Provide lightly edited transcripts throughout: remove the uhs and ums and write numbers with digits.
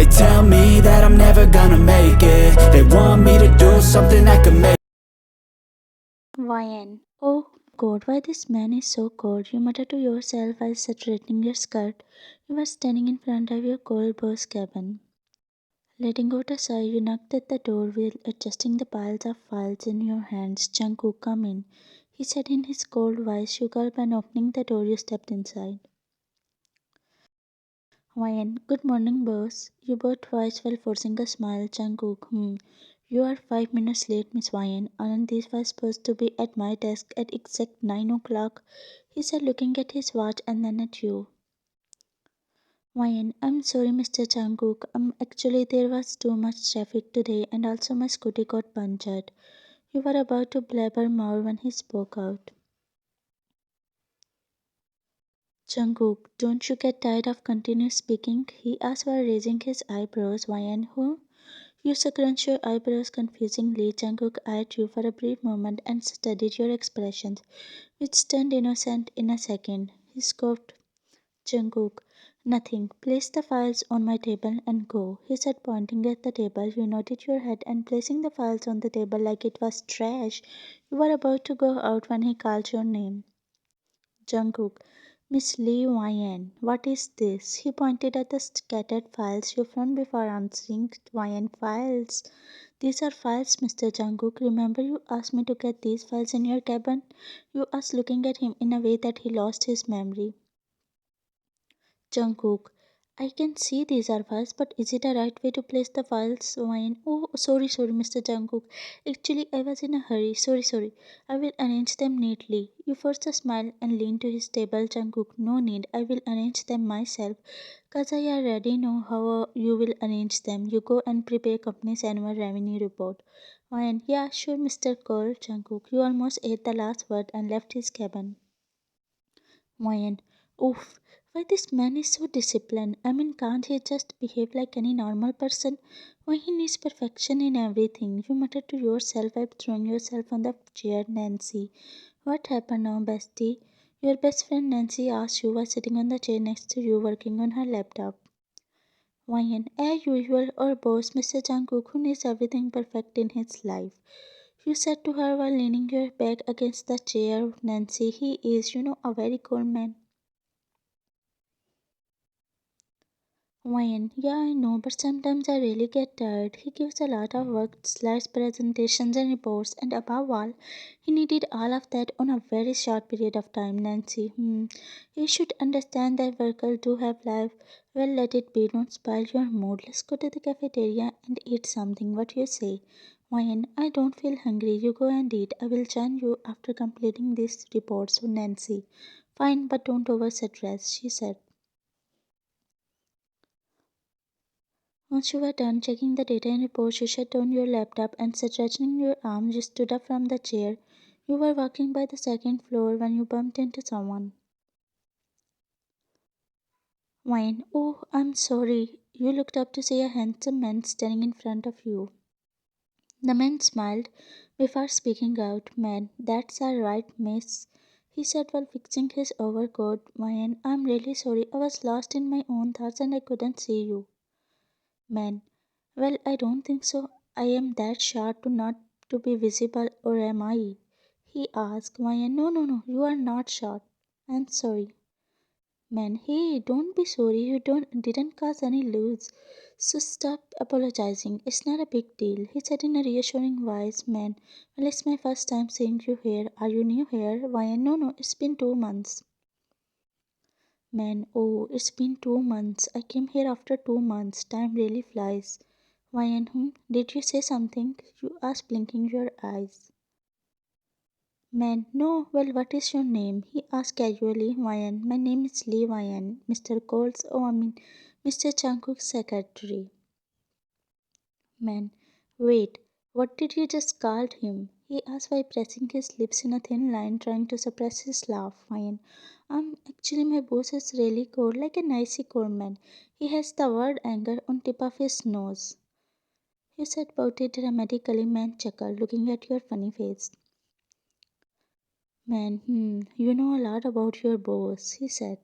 They tell me that I'm never gonna make it. They want me to do something that could make YN. Oh God, why this man is so cold, you mutter to yourself while straightening your skirt. You are standing in front of your cold boss cabin. Letting out a sigh, you knocked at the door while adjusting the piles of files in your hands. Jungkook, come in. He said in his cold voice. You gulped, and opening the door, you stepped inside. YN. Good morning, boss. You both voiced while forcing a smile. Jungkook. You are 5 minutes late, Miss YN. Aren't these files supposed to be at my desk at exact 9 o'clock? He said, looking at his watch and then at you. YN. I'm sorry, Mr. Jungkook. Actually, there was too much traffic today, and also my scooty got punctured. You were about to blabber more when he spoke out. Jungkook, don't you get tired of continuous speaking? He asked while raising his eyebrows. YN. Who? You scrunched your eyebrows confusingly. Jungkook eyed you for a brief moment and studied your expressions, which turned innocent in a second. He scoffed. Jungkook, nothing. Place the files on my table and go, he said, pointing at the table. You nodded your head and placing the files on the table like it was trash. You were about to go out when he called your name. Jungkook, Miss Lee YN, what is this? He pointed at the scattered files you found before answering. YN files. These are files, Mr. Jungkook. Remember you asked me to get these files in your cabin? You asked, looking at him in a way that he lost his memory. Jungkook, I can see these are files, but is it a right way to place the files? Wine. Oh, sorry, Mr. Jungkook. Actually, I was in a hurry. Sorry. I will arrange them neatly. You forced a smile and leaned to his table. Jungkook, no need. I will arrange them myself. Cause I already know how you will arrange them. You go and prepare company's annual revenue report. Wine. Yeah, sure, Mr. Cole. Jungkook, you almost ate the last word and left his cabin. Moyen. Oof, why this man is so disciplined? I mean, can't he just behave like any normal person? Why he needs perfection in everything? You muttered to yourself while throwing yourself on the chair. Nancy. What happened now, bestie? Your best friend Nancy asked you was sitting on the chair next to you working on her laptop. Moyen. As usual, our boss, Mr. Jungkook, who needs everything perfect in his life. You said to her while leaning your back against the chair. Nancy, he is, a very cold man. Wayne, yeah, I know, but sometimes I really get tired. He gives a lot of work, slides, presentations, and reports, and above all, he needed all of that on a very short period of time. Nancy, you should understand that workers do have life. Well, let it be. Don't spoil your mood. Let's go to the cafeteria and eat something. What do you say? Wayne, I don't feel hungry. You go and eat. I will join you after completing this report. So, Nancy, fine, but don't over stress, she said. Once you were done checking the data and reports, you shut down your laptop and stretching your arms, you stood up from the chair. You were walking by the second floor when you bumped into someone. Wine. Oh, I'm sorry. You looked up to see a handsome man standing in front of you. The man smiled before speaking out. Man, that's all right, miss, he said while fixing his overcoat. Wine. I'm really sorry. I was lost in my own thoughts and I couldn't see you. Man. Well, I don't think so. I am that short to not to be visible, or am I? He asked. Why? No. You are not short. I'm sorry. Man, hey, don't be sorry. You didn't cause any loss. So stop apologizing. It's not a big deal. He said in a reassuring voice. Man, well, it's my first time seeing you here. Are you new here? Why? No. It's been 2 months. Man, oh, it's been 2 months. I came here after 2 months. Time really flies. Why and whom? Did you say something? You asked, blinking your eyes. Man, no. Well, what is your name? He asked casually. Ryan. My name is Lee Ryan. Mr. Coles. Oh, I mean, Mr. Jungkook's secretary. Man, wait. What did you just call him? He asked by pressing his lips in a thin line, trying to suppress his laugh. Ryan. Actually, my boss is really cold, like an icy cold man. He has the word anger on tip of his nose. You said about it dramatically. Man chuckled, looking at your funny face. Man, you know a lot about your boss, he said.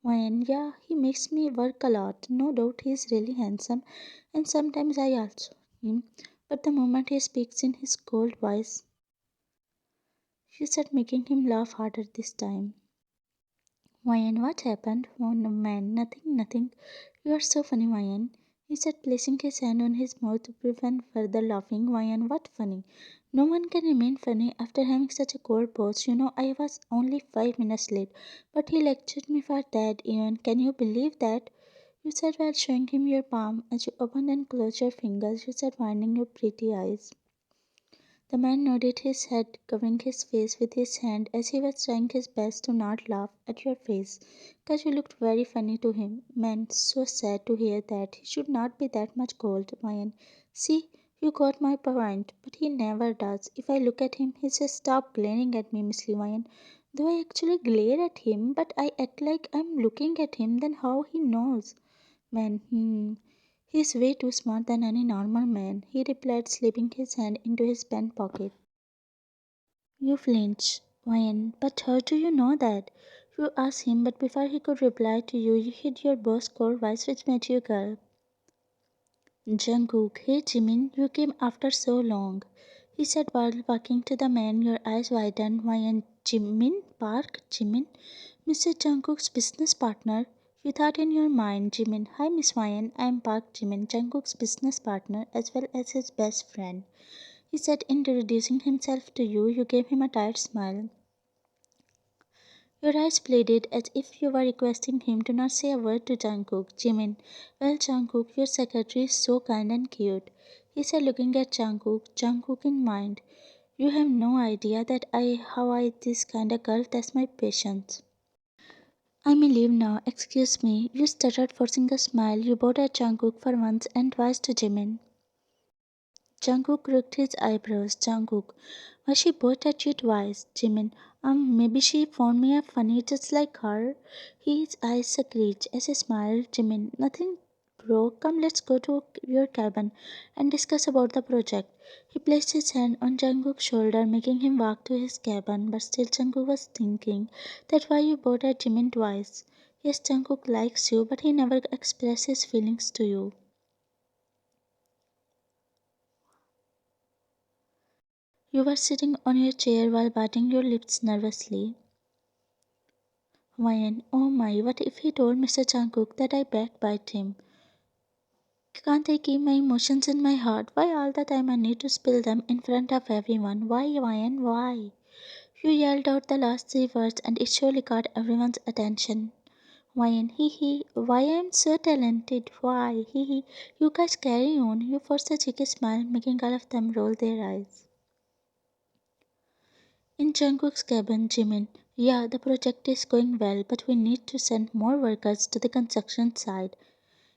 When, yeah, he makes me work a lot. No doubt he's really handsome, and sometimes I also him. But the moment he speaks in his cold voice, she said, making him laugh harder this time. Ryan, what happened? Oh no, man, nothing, nothing. You are so funny, Ryan. He said, placing his hand on his mouth to prevent further laughing. Ryan, what funny? No one can remain funny after having such a cold pose. You know, I was only 5 minutes late, but he lectured me for that, Ian. Can you believe that? You said while showing him your palm as you opened and closed your fingers. You said, winding your pretty eyes. The man nodded his head, covering his face with his hand as he was trying his best to not laugh at your face, 'cause you looked very funny to him. Man, so sad to hear that. He should not be that much cold, Mayan. See, you got my point, but he never does. If I look at him, he says, stop glaring at me, Miss Levian. Though I actually glare at him, but I act like I'm looking at him, then how he knows? Man, he's way too smart than any normal man, he replied, slipping his hand into his pant pocket. You flinch, Ryan, but how do you know that? You asked him, but before he could reply to you, you hid your boss cold voice, which made you gulp. Jungkook, hey Jimin, you came after so long, he said while walking to the man, your eyes widened. Ryan, Jimin? Park? Jimin? Mr. Jungkook's business partner? You thought in your mind, Jimin. Hi, Miss Ryan, I'm Park Jimin, Jungkook's business partner as well as his best friend. He said, introducing himself to you. You gave him a tired smile. Your eyes pleaded as if you were requesting him to not say a word to Jungkook. Jimin, well, Jungkook, your secretary is so kind and cute. He said, looking at Jungkook, Jungkook in mind. You have no idea that how I this kind of girl tests my patience. I may leave now. Excuse me. You stuttered, forcing a smile. You bowed at Jungkook for once and twice to Jimin. Jungkook crooked his eyebrows. Jungkook, why she both at you twice? Jimin, maybe she found me a funny just like her. His eyes screeched as he smiled. Jimin, nothing, bro. Come, let's go to your cabin and discuss about the project. He placed his hand on Jungkook's shoulder, making him walk to his cabin. But still, Jungkook was thinking, that's why you both at Jimin twice. Yes, Jungkook likes you, but he never expressed his feelings to you. You were sitting on your chair while biting your lips nervously. Ryan, oh my, what if he told Mr. Jungkook that I backbite him? Can't I keep my emotions in my heart? Why all the time I need to spill them in front of everyone? Why, Ryan, why? You yelled out the last three words and it surely caught everyone's attention. Ryan, hee hee, why I'm so talented, why, hee hee. You guys carry on. You forced a cheeky smile, making all of them roll their eyes. In Jungkook's cabin, Jimin, yeah, the project is going well, but we need to send more workers to the construction site.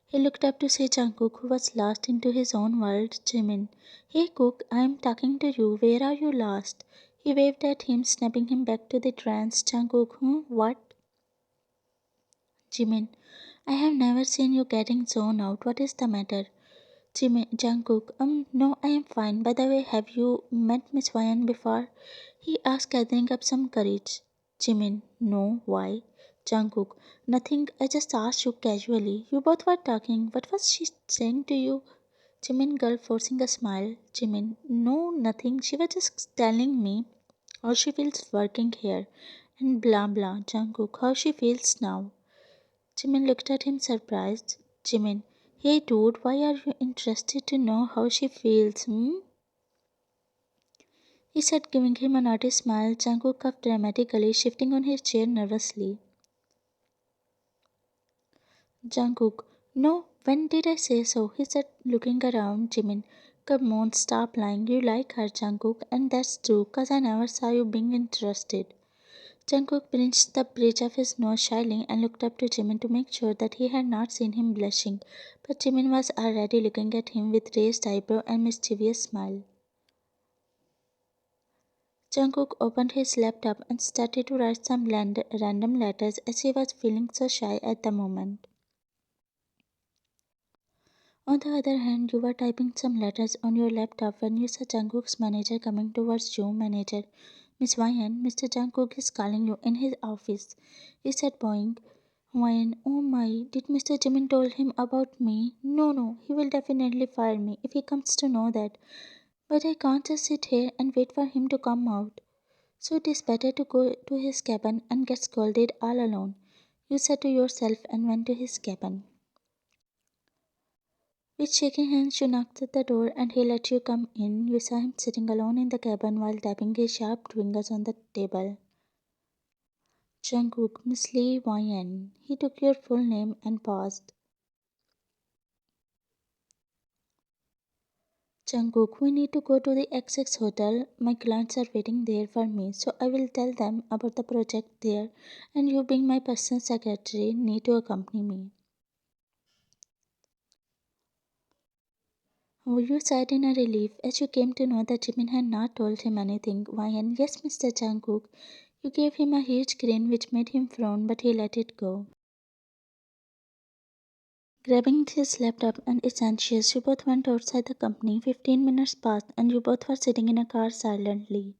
He looked up to see Jungkook, who was lost into his own world. Jimin, hey Cook, I am talking to you. Where are you lost? He waved at him, snapping him back to the trance. Jungkook, what? Jimin, I have never seen you getting zoned out. What is the matter? Jimmy, Jungkook, no, I am fine. By the way, have you met Miss Ryan before? He asked, gathering up some courage. Jimin, no, why? Jungkook, nothing, I just asked you casually. You both were talking. What was she saying to you? Jimin, girl, forcing a smile. Jimin, no, nothing. She was just telling me how she feels working here. And blah blah. Jungkook, how she feels now. Jimin looked at him surprised. Jimin, hey dude, why are you interested to know how she feels, He said, giving him a naughty smile. Jungkook coughed dramatically, shifting on his chair nervously. Jungkook, no, when did I say so? He said, looking around. Jimin, come on, stop lying. You like her, Jungkook, and that's true, 'cause I never saw you being interested. Jungkook pinched the bridge of his nose shyly and looked up to Jimin to make sure that he had not seen him blushing, but Jimin was already looking at him with raised eyebrow and mischievous smile. Jungkook opened his laptop and started to write some random letters as he was feeling so shy at the moment. On the other hand, you were typing some letters on your laptop when you saw Jungkook's manager coming towards you. Manager, Miss Ryan, Mr. Jungkook is calling you in his office, he said, bowing. When, oh my, did Mr. Jimin told him about me? No, no, he will definitely fire me if he comes to know that. But I can't just sit here and wait for him to come out. So it is better to go to his cabin and get scolded all alone. You said to yourself and went to his cabin. With shaking hands, you knocked at the door and he let you come in. You saw him sitting alone in the cabin while tapping his sharp fingers on the table. Jungkook, Miss Lee YN. He took your full name and paused. Jungkook, we need to go to the XX hotel. My clients are waiting there for me, so I will tell them about the project there, and you, being my personal secretary, need to accompany me. You sighed in a relief as you came to know that Jimin had not told him anything. Why, and yes, Mr. Jungkook, you gave him a huge grin which made him frown, but he let it go. Grabbing his laptop and its anxious, you both went outside the company. 15 minutes passed, and you both were sitting in a car silently.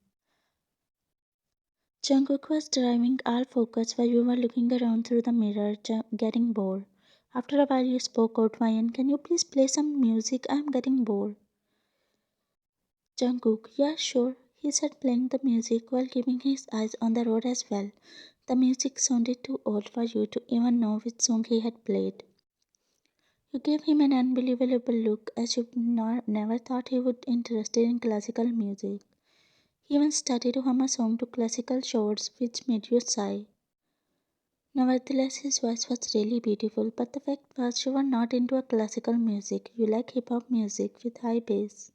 Jungkook was driving all focus while you were looking around through the mirror, getting bored. After a while, you spoke out, Ryan, can you please play some music? I'm getting bored. Jungkook, yeah, sure, he said, playing the music while keeping his eyes on the road as well. The music sounded too old for you to even know which song he had played. You gave him an unbelievable look as you never thought he would be interested in classical music. He even started to hum a song to classical chords which made you sigh. Nevertheless, his voice was really beautiful, but the fact was you were not into a classical music. You like hip hop music with high bass.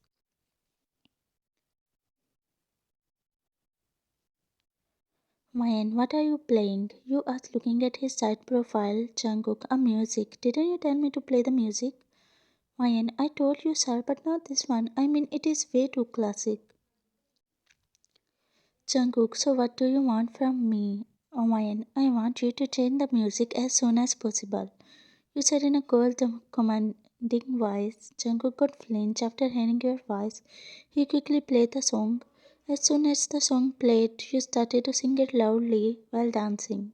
Mayan, what are you playing? You asked, looking at his side profile. Jungkook, a music. Didn't you tell me to play the music? Mayan, I told you, sir, but not this one. I mean, it is way too classic. Jungkook, so what do you want from me? Oh, Mayan, I want you to change the music as soon as possible. You said in a cold, commanding voice. Jungkook got flinch after hearing your voice. He quickly played the song. As soon as the song played, you started to sing it loudly while dancing.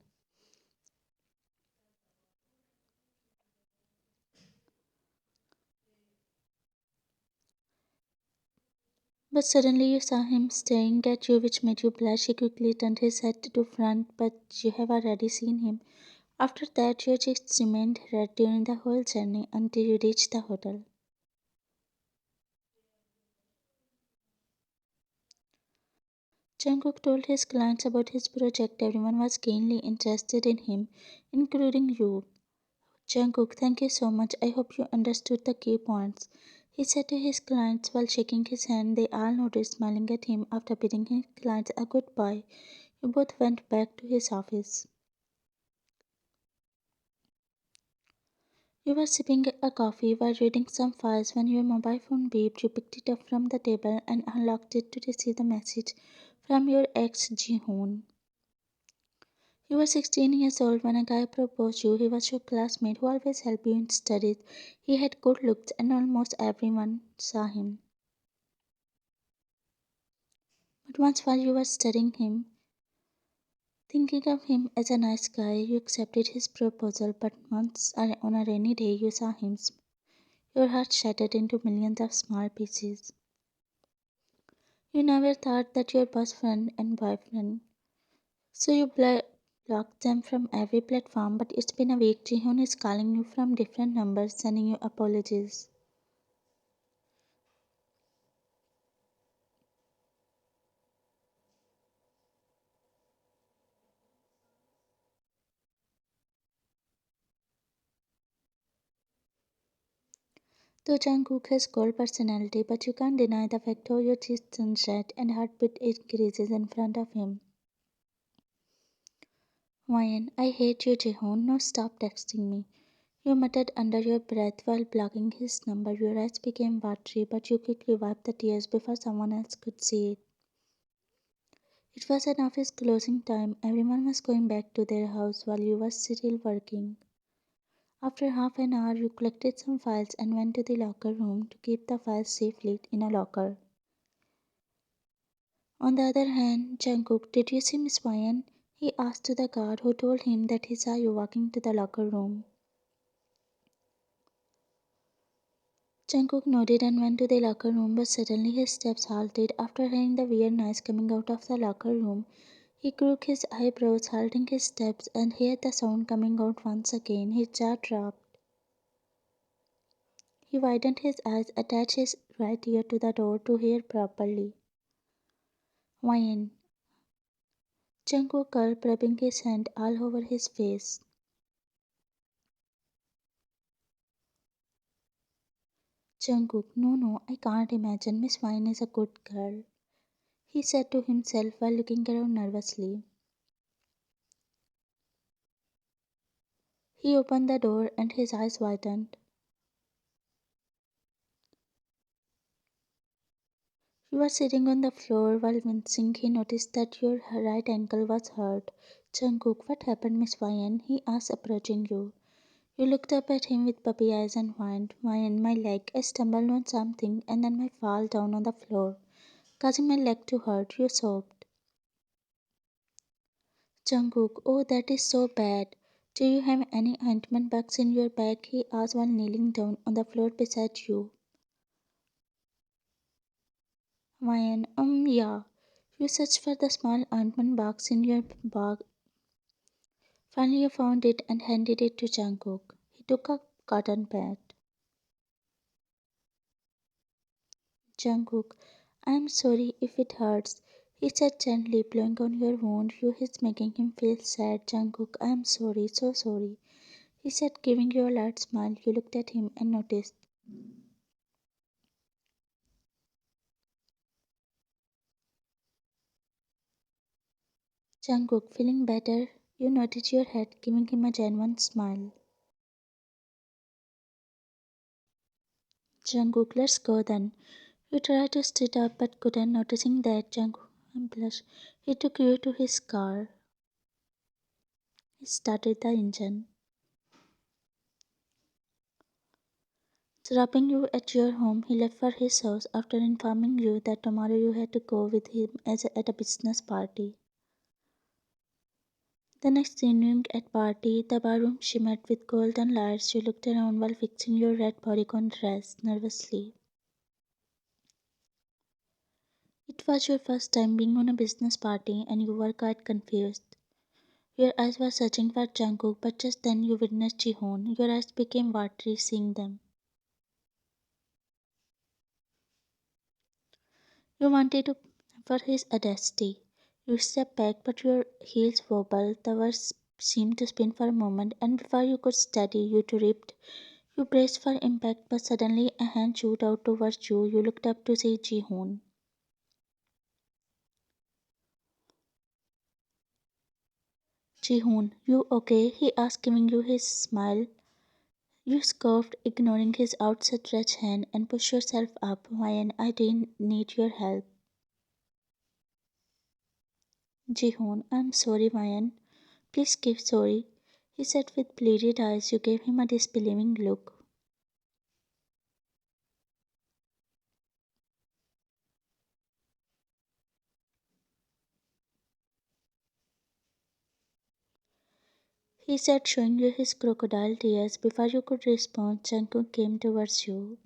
But suddenly you saw him staring at you, which made you blush. He quickly turned his head to front, but you have already seen him. After that, your cheeks remained red during the whole journey until you reached the hotel. Jungkook told his clients about his project. Everyone was keenly interested in him, including you. Jungkook, thank you so much. I hope you understood the key points. He said to his clients while shaking his hand. They all nodded, smiling at him. After bidding his clients a goodbye, you both went back to his office. You were sipping a coffee while reading some files when your mobile phone beeped. You picked it up from the table and unlocked it to receive the message from your ex Jeon. You were 16 years old when a guy proposed you. He was your classmate who always helped you in studies. He had good looks and almost everyone saw him. But once while you were studying him, thinking of him as a nice guy, you accepted his proposal. But once on a rainy day you saw him, your heart shattered into millions of small pieces. You never thought that your best friend and boyfriend. So you blocked them from every platform, but it's been a week. Jihoon is calling you from different numbers, sending you apologies. Though Jungkook has cold personality, but you can't deny the fact how your cheeks turn red and heartbeat increases in front of him. Ryan, I hate you, Jihoon. No, stop texting me. You muttered under your breath while blocking his number. Your eyes became watery, but you quickly wiped the tears before someone else could see it. It was an office closing time. Everyone was going back to their house while you were still working. After half an hour, you collected some files and went to the locker room to keep the files safely in a locker. On the other hand, Jungkook, did you see Miss Ryan? he asked to the guard who told him that he saw you walking to the locker room. Jungkook nodded and went to the locker room, but suddenly his steps halted after hearing the weird noise coming out of the locker room. He crooked his eyebrows, halting his steps, and heard the sound coming out once again. His jaw dropped. He widened his eyes, attached his right ear to the door to hear properly. Wine. Jungkook gulped, rubbing his hand all over his face. Jungkook, no, no, I can't imagine. Miss Wine is a good girl, he said to himself while looking around nervously. He opened the door and his eyes widened. You were sitting on the floor while wincing. He noticed that your right ankle was hurt. Jungkook, what happened, Miss Wine? He asked, approaching you. You looked up at him with puppy eyes and whined, Wine, my leg. I stumbled on something and then I fall down on the floor, causing my leg to hurt. You sobbed. Jungkook, oh, that is so bad. Do you have any ointment box in your bag? He asked while kneeling down on the floor beside you. Wine, yeah. You searched for the small ointment box in your bag. Finally, you found it and handed it to Jungkook. He took a cotton pad. Jungkook, I am sorry if it hurts, he said gently, blowing on your wound. You is making him feel sad. Jungkook, I am sorry, so sorry, he said, giving you a light smile. You looked at him and noticed. Jungkook, feeling better? You nodded your head, giving him a genuine smile. Jungkook, let's go then. You tried to sit up but couldn't, noticing that Jungkook blushed. He took you to his car. He started the engine. Dropping you at your home, he left for his house after informing you that tomorrow you had to go with him at a business party. The next evening at party, the barroom shimmered with golden lights. You looked around while fixing your red bodycon dress nervously. It was your first time being on a business party and you were quite confused. Your eyes were searching for Jungkook, but just then you witnessed Jihoon. Your eyes became watery seeing them. You wanted to for his audacity. You stepped back, but your heels wobbled. The words seemed to spin for a moment, and before you could steady, you tripped. You braced for impact, but suddenly a hand shot out towards you. You looked up to see Jihoon. Jihoon, you okay? He asked, giving you his smile. You scoffed, ignoring his outstretched hand, and pushed yourself up. Ryan, I didn't need your help. Jihoon, I'm sorry, Ryan. Please keep sorry, he said with bleary eyes. You gave him a disbelieving look. He said, showing you his crocodile tears. Before you could respond, Jungkook came towards you.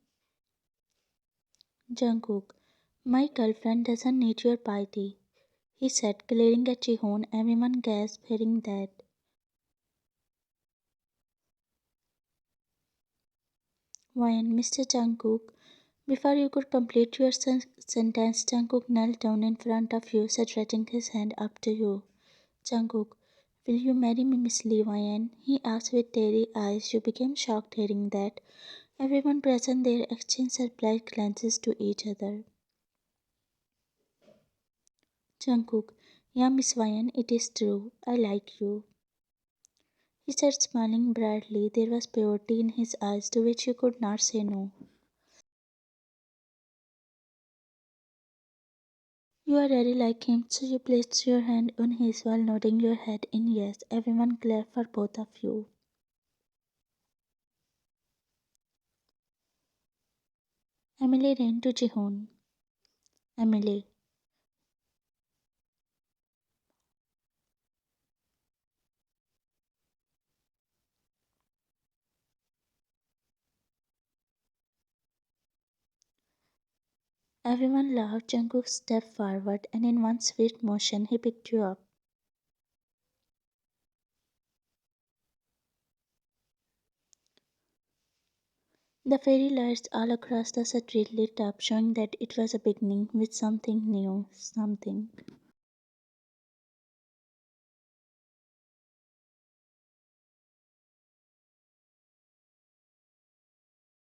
Jungkook, my girlfriend doesn't need your pity, he said, glaring at Jihoon. Everyone gasped, hearing that. When Mr. Jungkook, before you could complete your sentence, Jungkook knelt down in front of you, stretching his hand up to you. Jungkook, will you marry me, Miss Lee Wyan? He asked with teary eyes. You became shocked hearing that. Everyone present there exchanged surprised glances to each other. Jungkook, yeah, Miss Wyan, it is true. I like you, he said, smiling brightly. There was purity in his eyes to which you could not say no. You are really like him, so you placed your hand on his while nodding your head in yes. Everyone clapped for both of you. Emily ran to Jihoon. Emily, Everyone laughed. Jungkook stepped forward, and in one swift motion, he picked you up. The fairy lights all across the street lit up, showing that it was a beginning with something new, something.